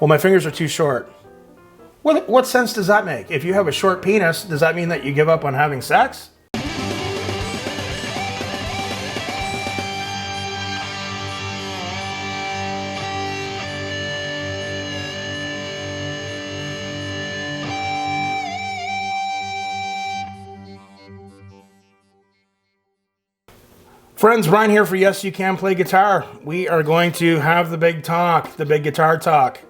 Well, my fingers are too short. What sense does that make? If you have a short penis, does that mean that you give up on having sex? Friends, Brian here for Yes You Can Play Guitar. We are going to have the big talk, the big guitar talk.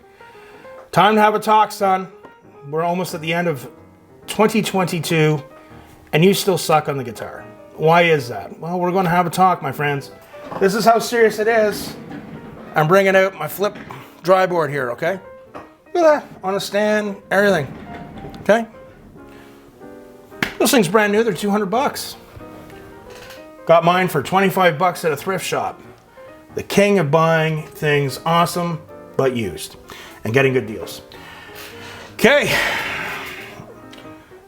Time to have a talk, son. We're almost at the end of 2022 and you still suck on the guitar. Why is that? Well, we're going to have a talk, my friends. This is how serious it is. I'm bringing out my flip dry board here, okay? Look at that, on a stand, everything, okay? Those things brand new, they're 200 bucks. Got mine for 25 bucks at a thrift shop. The king of buying things awesome, but used. And getting good deals. Okay.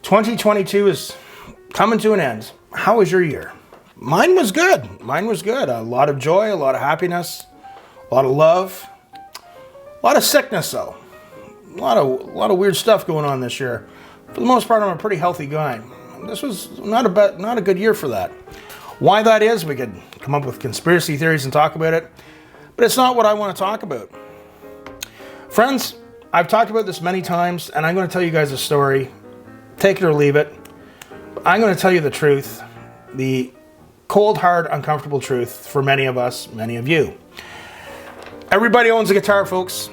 2022 is coming to an end. How was your year? Mine was good. Mine was good. A lot of joy, a lot of happiness, a lot of love, a lot of sickness though. A lot of weird stuff going on this year. For the most part, I'm a pretty healthy guy. This was not a good year for that. Why that is, we could come up with conspiracy theories and talk about it, but it's not what I want to talk about. Friends, I've talked about this many times, and I'm going to tell you guys a story. Take it or leave it. I'm going to tell you the truth, the cold, hard, uncomfortable truth for many of us, many of you. Everybody owns a guitar, folks.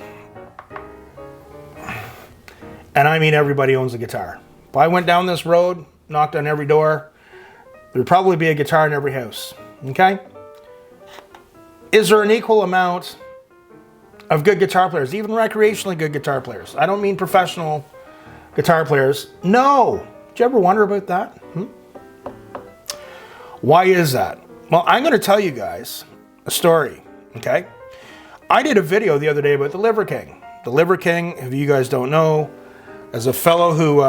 And I mean everybody owns a guitar. If I went down this road, knocked on every door, there'd probably be a guitar in every house, okay? Is there an equal amount of good guitar players, even recreationally good guitar players? I don't mean professional guitar players. No. Did you ever wonder about that? Why is that? Well, I'm going to tell you guys a story, okay? I did a video the other day about the Liver King. The Liver King, if you guys don't know, is a fellow who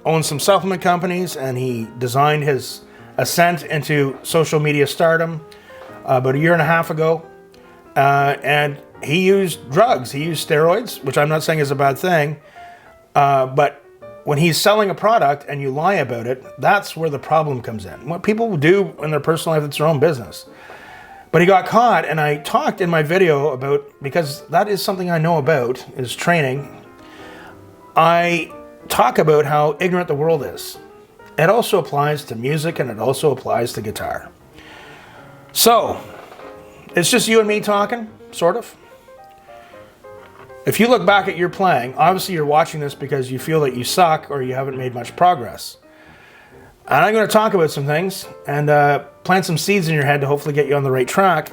owns some supplement companies, and he designed his ascent into social media stardom about a year and a half ago. And he used drugs. He used steroids, which I'm not saying is a bad thing. But when he's selling a product and you lie about it, that's where the problem comes in. What people do in their personal life, it's their own business. But he got caught, and I talked in my video about, because that is something I know about, is training. I talk about how ignorant the world is. It also applies to music, and it also applies to guitar. So, it's just you and me talking, sort of. If you look back at your playing, obviously you're watching this because you feel that you suck or you haven't made much progress. And I'm going to talk about some things and plant some seeds in your head to hopefully get you on the right track.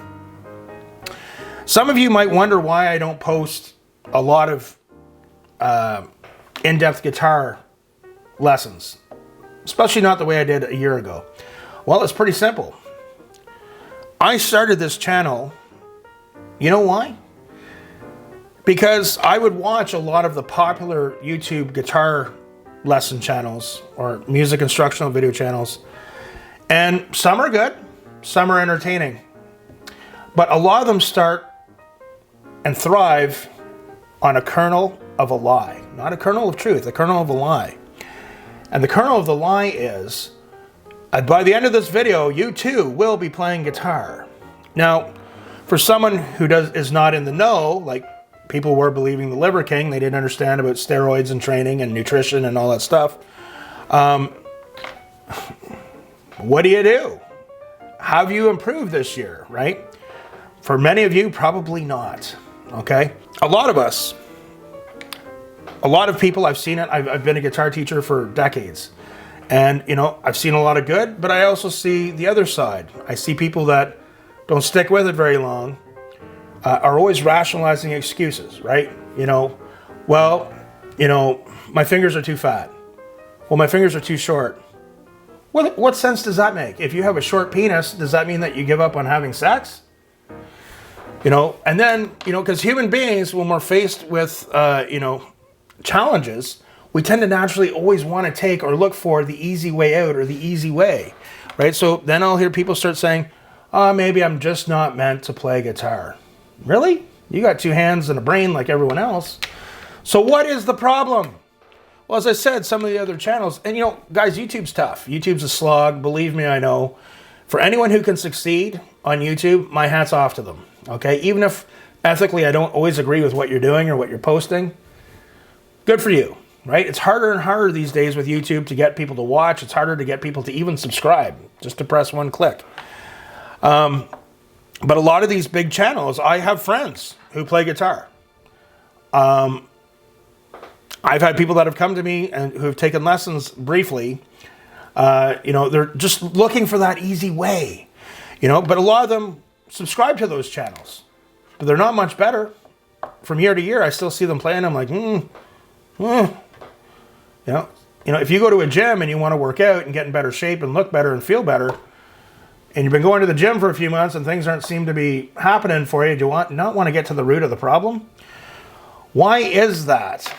Some of you might wonder why I don't post a lot of in-depth guitar lessons. Especially not the way I did a year ago. Well, it's pretty simple. I started this channel, you know why? Because I would watch a lot of the popular YouTube guitar lesson channels or music instructional video channels. And some are good, some are entertaining. But a lot of them start and thrive on a kernel of a lie. Not a kernel of truth, a kernel of a lie. And the kernel of the lie is, by the end of this video, you too will be playing guitar. Now, for someone who is not in the know, like people were believing the Liver King, they didn't understand about steroids and training and nutrition and all that stuff. What do? Have you improved this year, right? For many of you, probably not, okay? A lot of us, a lot of people, I've seen it. I've been a guitar teacher for decades. And, you know, I've seen a lot of good, but I also see the other side. I see people that don't stick with it very long, are always rationalizing excuses, right? You know, well, you know, my fingers are too fat. Well, my fingers are too short. What sense does that make? If you have a short penis, does that mean that you give up on having sex? You know, and then, you know, because human beings, when we're faced with, you know, challenges, we tend to naturally always want to take or look for the easy way out or the easy way, right? So then I'll hear people start saying, oh, maybe I'm just not meant to play guitar. Really? You got two hands and a brain like everyone else. So what is the problem? Well, as I said, some of the other channels, and you know, guys, YouTube's tough. YouTube's a slog. Believe me, I know. For anyone who can succeed on YouTube, my hat's off to them. Okay, even if ethically I don't always agree with what you're doing or what you're posting, good for you, right? It's harder and harder these days with YouTube to get people to watch. It's harder to get people to even subscribe, just to press one click. But a lot of these big channels, I have friends who play guitar. I've had people that have come to me and who have taken lessons briefly. You know, they're just looking for that easy way, you know, but a lot of them subscribe to those channels, but they're not much better. From year to year, I still see them playing. I'm like, You know, if you go to a gym and you want to work out and get in better shape and look better and feel better, and you've been going to the gym for a few months and things aren't seem to be happening for you, do you not want to get to the root of the problem? Why is that?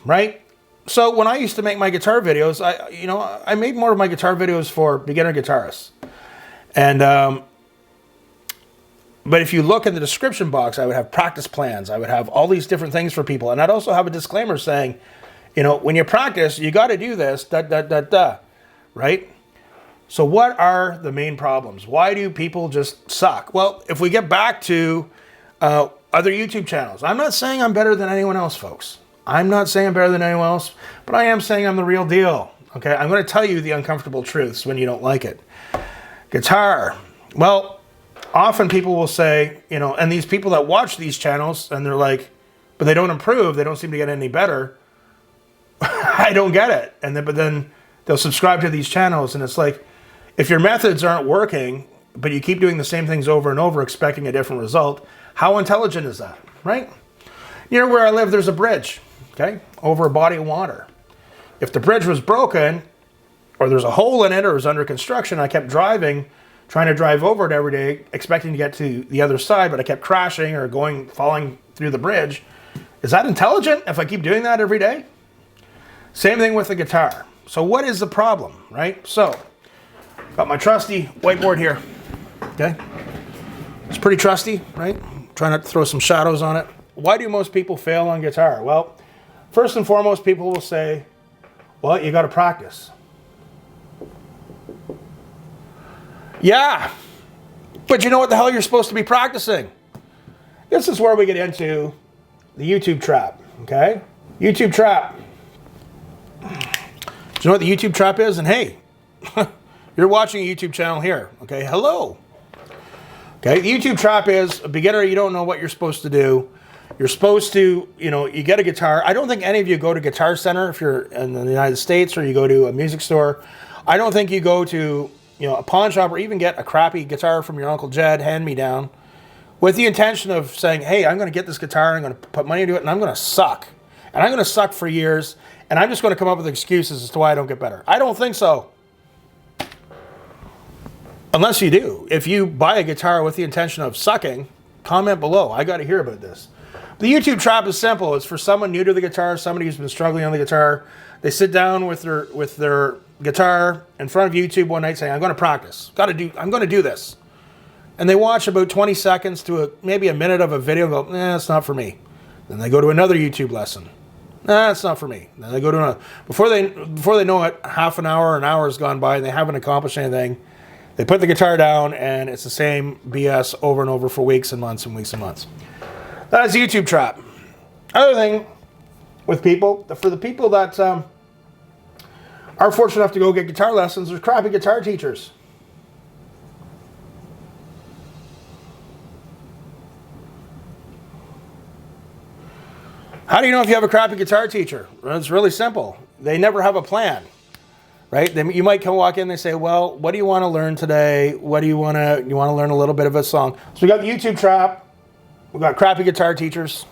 Right? So when I used to make my guitar videos, I made more of my guitar videos for beginner guitarists. And but if you look in the description box, I would have practice plans. I would have all these different things for people. And I'd also have a disclaimer saying, you know, when you practice, you got to do this, right? So what are the main problems? Why do people just suck? Well, if we get back to other YouTube channels, I'm not saying I'm better than anyone else, folks. I'm not saying I'm better than anyone else, but I am saying I'm the real deal. Okay, I'm going to tell you the uncomfortable truths when you don't like it. Guitar. Well, often people will say, you know, and these people that watch these channels and they're like, but they don't improve, they don't seem to get any better. I don't get it. But then they'll subscribe to these channels and it's like, if your methods aren't working, but you keep doing the same things over and over expecting a different result, how intelligent is that, right? Near where I live, there's a bridge, okay, over a body of water. If the bridge was broken, or there's a hole in it, or is under construction, I kept driving, trying to drive over it every day, expecting to get to the other side, but I kept crashing or falling through the bridge. Is that intelligent if I keep doing that every day? Same thing with the guitar. So what is the problem, right? So, got my trusty whiteboard here, okay? It's pretty trusty, right? Trying not to throw some shadows on it. Why do most people fail on guitar? Well, first and foremost, people will say, well, you got to practice. Yeah, but you know what the hell you're supposed to be practicing? This is where we get into the YouTube trap, okay? YouTube trap. Do you know what the YouTube trap is? And hey, you're watching a YouTube channel here, okay? Hello. Okay, the YouTube trap is a beginner, you don't know what you're supposed to do. You're supposed to, you know, you get a guitar. I don't think any of you go to Guitar Center if you're in the United States, or you go to a music store. I don't think you go to, you know, a pawn shop or even get a crappy guitar from your Uncle Jed, hand-me-down, with the intention of saying, hey, I'm going to get this guitar, I'm going to put money into it, and I'm going to suck. And I'm going to suck for years, and I'm just going to come up with excuses as to why I don't get better. I don't think so. Unless you do. If you buy a guitar with the intention of sucking, comment below. I got to hear about this. The YouTube trap is simple. It's for someone new to the guitar, somebody who's been struggling on the guitar. They sit down with their guitar in front of YouTube one night saying, I'm going to practice. I'm going to do this. And they watch about 20 seconds to maybe a minute of a video and go, it's not for me. Then they go to another YouTube lesson. It's not for me. Then they go to another. Before they know it, half an hour, an hour has gone by and they haven't accomplished anything. They put the guitar down and it's the same BS over and over for weeks and months and weeks and months. That is the YouTube trap. Other thing with people, for the people that are fortunate enough to go get guitar lessons, there's crappy guitar teachers. How do you know if you have a crappy guitar teacher? Well, it's really simple. They never have a plan, right? You might walk in and they say, well, what do you want to learn today? What do you want to learn a little bit of a song? So we got the YouTube trap. We've got crappy guitar teachers.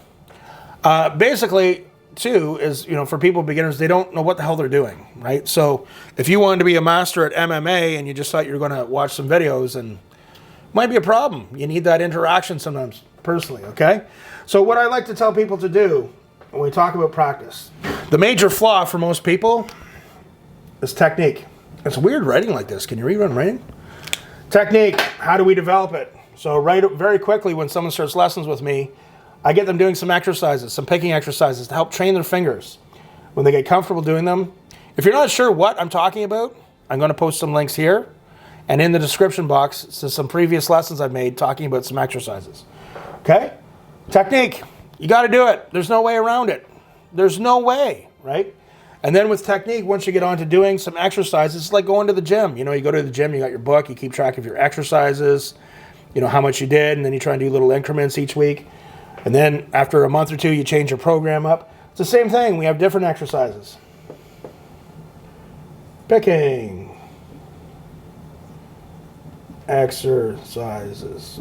Basically, too, is, for people, beginners, they don't know what the hell they're doing, right? So if you wanted to be a master at MMA and you just thought you were going to watch some videos, and it might be a problem. You need that interaction sometimes, personally, okay? So what I like to tell people to do when we talk about practice, the major flaw for most people is technique. It's weird writing like this. Can you read what I'm writing? Technique. How do we develop it? So very quickly when someone starts lessons with me, I get them doing some exercises, some picking exercises to help train their fingers when they get comfortable doing them. If you're not sure what I'm talking about, I'm going to post some links here and in the description box to some previous lessons I've made talking about some exercises. Okay? Technique. You got to do it. There's no way around it. There's no way, right? And then with technique, once you get on to doing some exercises, it's like going to the gym. You know, you go to the gym, you got your book, you keep track of your exercises, you know, how much you did, and then you try and do little increments each week. And then after a month or two, you change your program up. It's the same thing. We have different exercises. Picking exercises.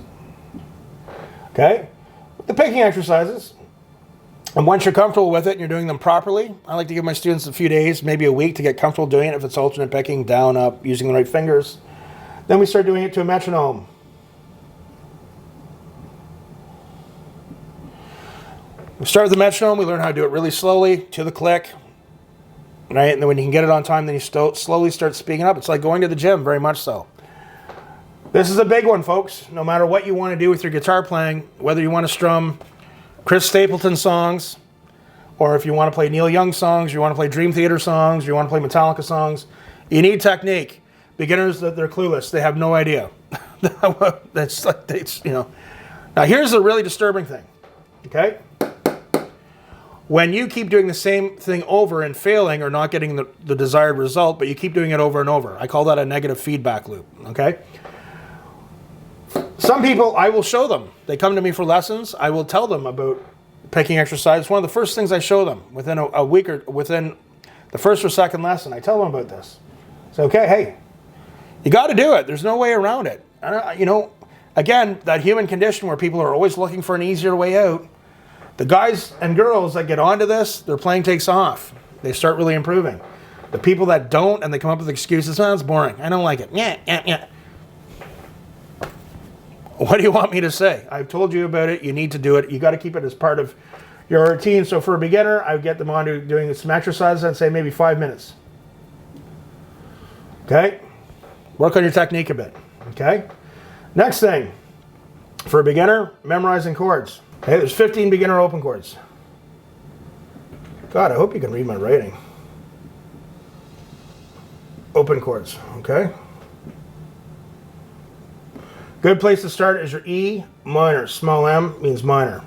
Okay? The picking exercises, and once you're comfortable with it and you're doing them properly, I like to give my students a few days, maybe a week, to get comfortable doing it if it's alternate picking, down, up, using the right fingers. Then we start doing it to a metronome. We start with the metronome, we learn how to do it really slowly, to the click. Right? And then when you can get it on time, then you slowly start speeding up. It's like going to the gym, very much so. This is a big one, folks. No matter what you want to do with your guitar playing, whether you want to strum Chris Stapleton songs, or if you want to play Neil Young songs, you want to play Dream Theater songs, you want to play Metallica songs, you need technique. Beginners, they're clueless. They have no idea. That's like, you know. Now, here's a really disturbing thing. Okay? When you keep doing the same thing over and failing or not getting the desired result, but you keep doing it over and over, I call that a negative feedback loop, okay? Some people, I will show them. They come to me for lessons. I will tell them about picking exercise. It's one of the first things I show them within a week or within the first or second lesson. I tell them about this. It's okay, hey, you got to do it. There's no way around it. You know, again, that human condition where people are always looking for an easier way out. The guys and girls that get onto this, their playing takes off. They start really improving. The people that don't and they come up with excuses, oh, it's boring. I don't like it. Yeah. What do you want me to say? I've told you about it. You need to do it. You got to keep it as part of your routine. So for a beginner, I would get them on to doing some exercises and say maybe 5 minutes. Okay? Work on your technique a bit. Okay? Next thing, for a beginner, memorizing chords. Okay, there's 15 beginner open chords. God, I hope you can read my writing. Open chords, okay? Good place to start is your E minor. Small m means minor.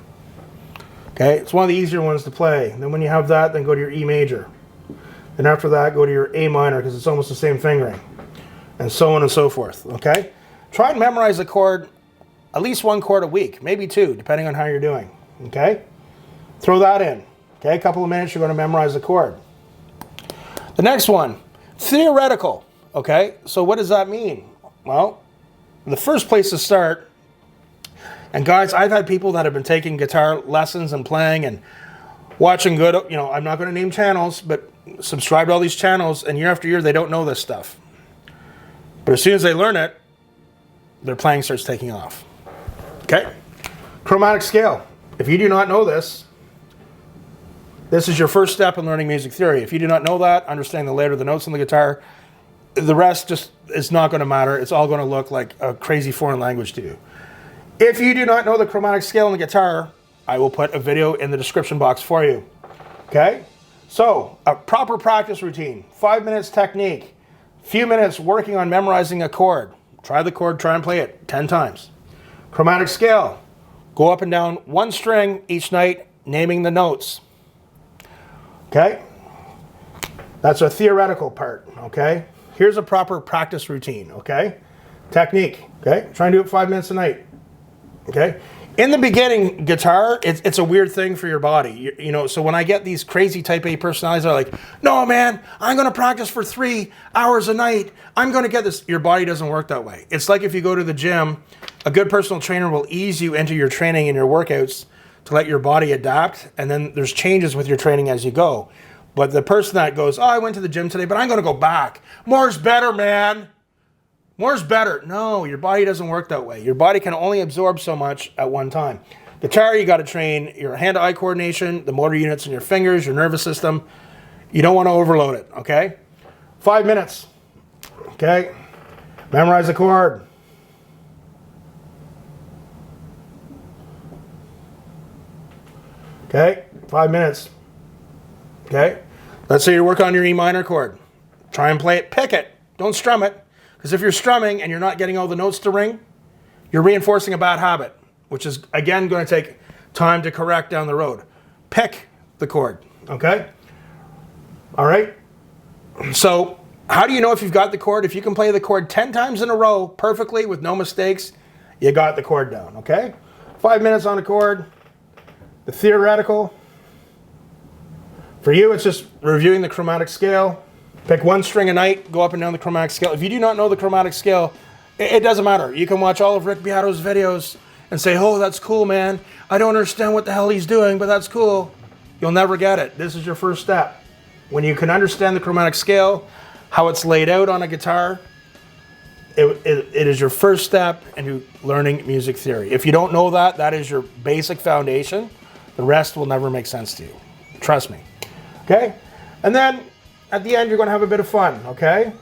Okay, it's one of the easier ones to play. Then when you have that, then go to your E major. Then after that, go to your A minor because it's almost the same fingering. And so on and so forth, okay? Try and memorize a chord, at least one chord a week, maybe two, depending on how you're doing, okay? Throw that in, okay? A couple of minutes, you're going to memorize the chord. The next one, theoretical, okay? So what does that mean? Well, the first place to start, and guys, I've had people that have been taking guitar lessons and playing and watching good, you know, I'm not going to name channels, but subscribe to all these channels, and year after year, they don't know this stuff. But as soon as they learn it, their playing starts taking off. Okay? Chromatic scale. If you do not know this, this is your first step in learning music theory. If you do not know that, understanding the layer of the notes on the guitar, the rest just is not going to matter. It's all going to look like a crazy foreign language to you. If you do not know the chromatic scale on the guitar, I will put a video in the description box for you. Okay? So, a proper practice routine. 5 minutes technique. Few minutes working on memorizing a chord. Try the chord, try and play it 10 times. Chromatic scale. Go up and down one string each night, naming the notes. Okay? That's a theoretical part, okay? Here's a proper practice routine, okay? Technique, okay? Try and do it 5 minutes a night, okay? In the beginning, guitar, it's a weird thing for your body. You know, so when I get these crazy type A personalities that are like, no, man, I'm going to practice for 3 hours a night. I'm going to get this. Your body doesn't work that way. It's like if you go to the gym, a good personal trainer will ease you into your training and your workouts to let your body adapt. And then there's changes with your training as you go. But the person that goes, oh, I went to the gym today, but I'm going to go back. More's better, man. More's better. No, your body doesn't work that way. Your body can only absorb so much at one time. Guitar, you got to train your hand-eye coordination, the motor units in your fingers, your nervous system. You don't want to overload it, okay? 5 minutes, okay? Memorize the chord. Okay, 5 minutes. Okay, let's say you work on your E minor chord. Try and play it, pick it. Don't strum it. Because if you're strumming and you're not getting all the notes to ring, you're reinforcing a bad habit, which is, again, going to take time to correct down the road. Pick the chord, okay? All right? So how do you know if you've got the chord? If you can play the chord 10 times in a row perfectly with no mistakes, you got the chord down, okay? 5 minutes on a chord. The theoretical. For you, it's just reviewing the chromatic scale. Pick one string a night, go up and down the chromatic scale. If you do not know the chromatic scale, it doesn't matter. You can watch all of Rick Beato's videos and say, oh, that's cool, man. I don't understand what the hell he's doing, but that's cool. You'll never get it. This is your first step. When you can understand the chromatic scale, how it's laid out on a guitar, it is your first step into learning music theory. If you don't know that, that is your basic foundation. The rest will never make sense to you. Trust me. Okay? And then at the end, you're going to have a bit of fun, okay?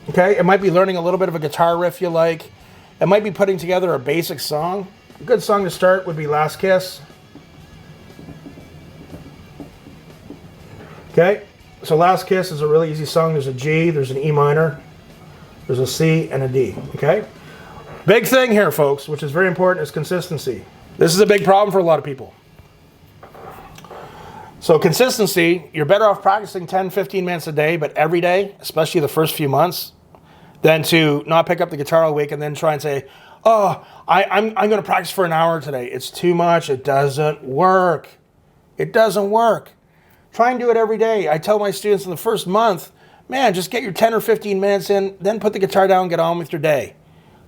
Okay, it might be learning a little bit of a guitar riff you like. It might be putting together a basic song. A good song to start would be Last Kiss. Okay, so Last Kiss is a really easy song. There's a G, there's an E minor, there's a C, and a D, okay? Big thing here, folks, which is very important, is consistency. This is a big problem for a lot of people. So consistency, you're better off practicing 10, 15 minutes a day, but every day, especially the first few months, than to not pick up the guitar all week and then try and say, oh, I'm going to practice for an hour today. It's too much. It doesn't work. It doesn't work. Try and do it every day. I tell my students in the first month, man, just get your 10 or 15 minutes in, then put the guitar down and get on with your day.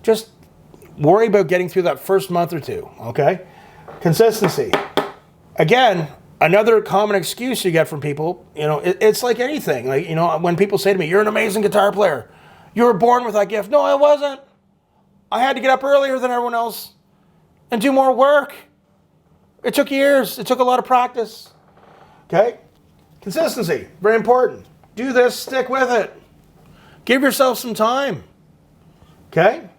Just worry about getting through that first month or two, okay? Consistency. Again, another common excuse you get from people, you know, it's like anything. Like, you know, when people say to me, you're an amazing guitar player. You were born with that gift. No, I wasn't. I had to get up earlier than everyone else and do more work. It took years. It took a lot of practice. Okay? Consistency, very important. Do this, stick with it. Give yourself some time. Okay?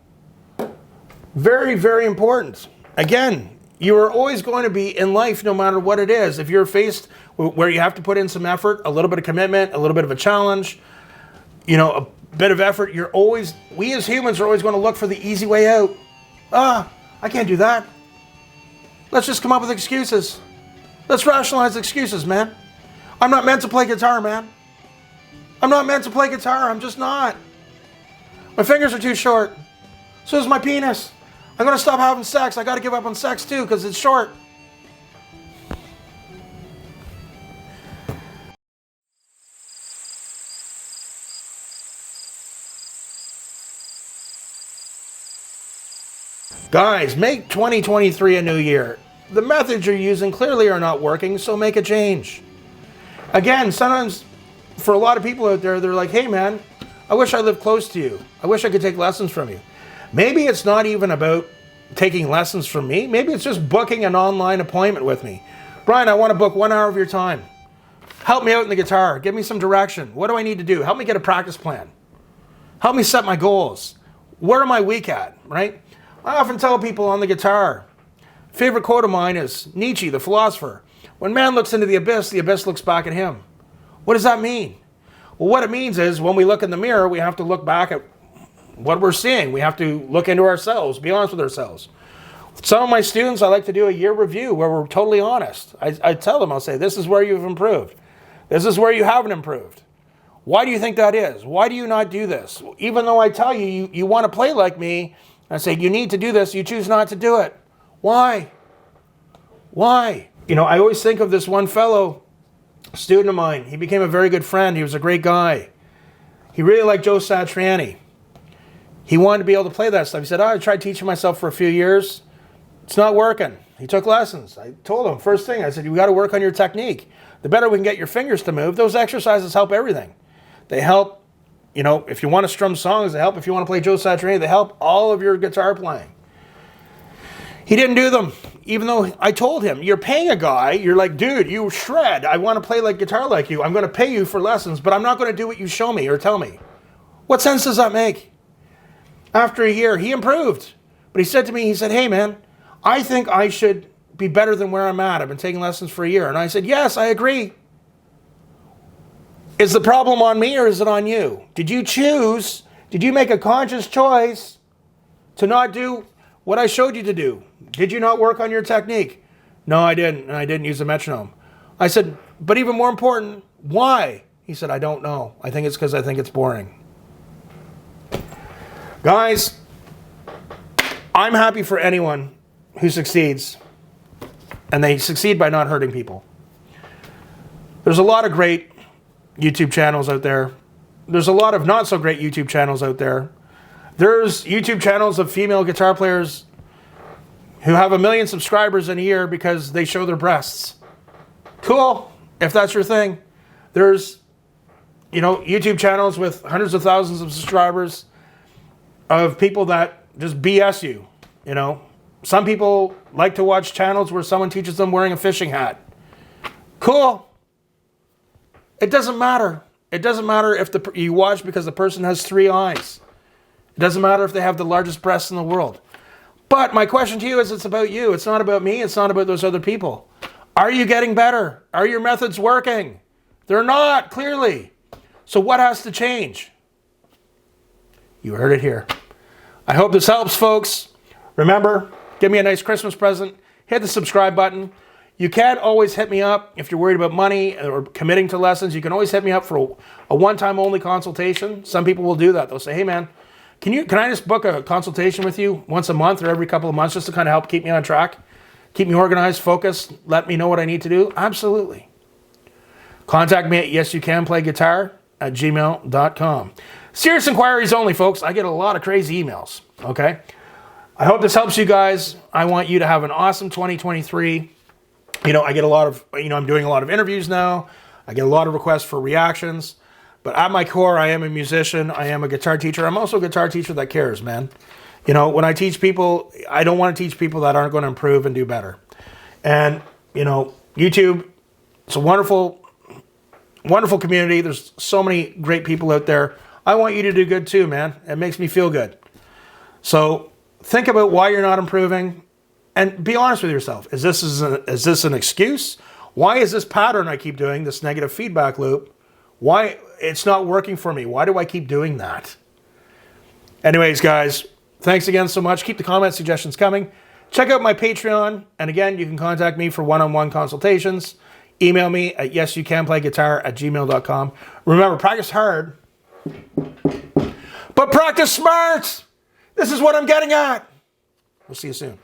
Very, very important. Again, you are always going to be in life no matter what it is. If you're faced where you have to put in some effort, a little bit of commitment, a little bit of a challenge, you know, a bit of effort, we as humans are always going to look for the easy way out. I can't do that. Let's just come up with excuses. Let's rationalize excuses, man. I'm not meant to play guitar, man. I'm not meant to play guitar. I'm just not. My fingers are too short. So is my penis. I'm going to stop having sex. I got to give up on sex too because it's short. Guys, make 2023 a new year. The methods you're using clearly are not working, so make a change. Again, sometimes for a lot of people out there, they're like, hey man, I wish I lived close to you. I wish I could take lessons from you. Maybe it's not even about taking lessons from me. Maybe it's just booking an online appointment with me. Brian, I want to book 1 hour of your time. Help me out in the guitar. Give me some direction. What do I need to do? Help me get a practice plan. Help me set my goals. Where am I weak at, right? I often tell people on the guitar, favorite quote of mine is Nietzsche, the philosopher. When man looks into the abyss looks back at him. What does that mean? Well, what it means is when we look in the mirror, we have to look back at what we're seeing. We have to look into ourselves, be honest with ourselves. Some of my students, I like to do a year review where we're totally honest. I tell them, I'll say, this is where you've improved. This is where you haven't improved. Why do you think that is? Why do you not do this? Even though I tell you, you want to play like me, I say, you need to do this, you choose not to do it. Why? Why? You know, I always think of this one fellow, student of mine. He became a very good friend. He was a great guy. He really liked Joe Satriani. He wanted to be able to play that stuff. He said, I tried teaching myself for a few years. It's not working. He took lessons. I told him, first thing, I said, you got to work on your technique. The better we can get your fingers to move, those exercises help everything. They help, you know, if you want to strum songs, they help if you want to play Joe Satriani, they help all of your guitar playing. He didn't do them, even though I told him, you're paying a guy, you're like, dude, you shred. I want to play like guitar like you. I'm going to pay you for lessons, but I'm not going to do what you show me or tell me. What sense does that make? After a year, he improved. But he said to me, he said, hey man, I think I should be better than where I'm at. I've been taking lessons for a year. And I said, yes, I agree. Is the problem on me or is it on you? Did you make a conscious choice to not do what I showed you to do? Did you not work on your technique? No, I didn't. And I didn't use a metronome. I said, but even more important, why? He said, I don't know. I think it's because I think it's boring. Guys, I'm happy for anyone who succeeds, and they succeed by not hurting people. There's a lot of great YouTube channels out there. There's a lot of not so great YouTube channels out there. There's YouTube channels of female guitar players who have 1 million subscribers in a year because they show their breasts. Cool, if that's your thing. There's, YouTube channels with hundreds of thousands of subscribers of people that just BS you, Some people like to watch channels where someone teaches them wearing a fishing hat. Cool. It doesn't matter. It doesn't matter if you watch because the person has 3 eyes. It doesn't matter if they have the largest breasts in the world. But my question to you is, it's about you. It's not about me. It's not about those other people. Are you getting better? Are your methods working? They're not, clearly. So what has to change? You heard it here. I hope this helps, folks. Remember, give me a nice Christmas present. Hit the subscribe button. You can't always hit me up if you're worried about money or committing to lessons. You can always hit me up for a one-time only consultation. Some people will do that. They'll say, hey man, can I just book a consultation with you once a month or every couple of months just to kind of help keep me on track, keep me organized, focused, let me know what I need to do? Absolutely. Contact me at yesyoucanplayguitar@gmail.com. Serious inquiries only, folks. I get a lot of crazy emails, okay? I hope this helps you guys. I want you to have an awesome 2023. I get a lot of, I'm doing a lot of interviews now. I get a lot of requests for reactions. But at my core, I am a musician. I am a guitar teacher. I'm also a guitar teacher that cares, man. When I teach people, I don't want to teach people that aren't going to improve and do better. And, YouTube, it's a wonderful, wonderful community. There's so many great people out there. I want you to do good too, man. It makes me feel good. So think about why you're not improving and be honest with yourself. Is this an excuse? Why is this pattern I keep doing, this negative feedback loop, why it's not working for me? Why do I keep doing that? Anyways, guys, thanks again so much. Keep the comment suggestions coming. Check out my Patreon. And again, you can contact me for one-on-one consultations. Email me at yesyoucanplayguitar@gmail.com. Remember, practice hard, but practice smart. This is what I'm getting at. We'll see you soon.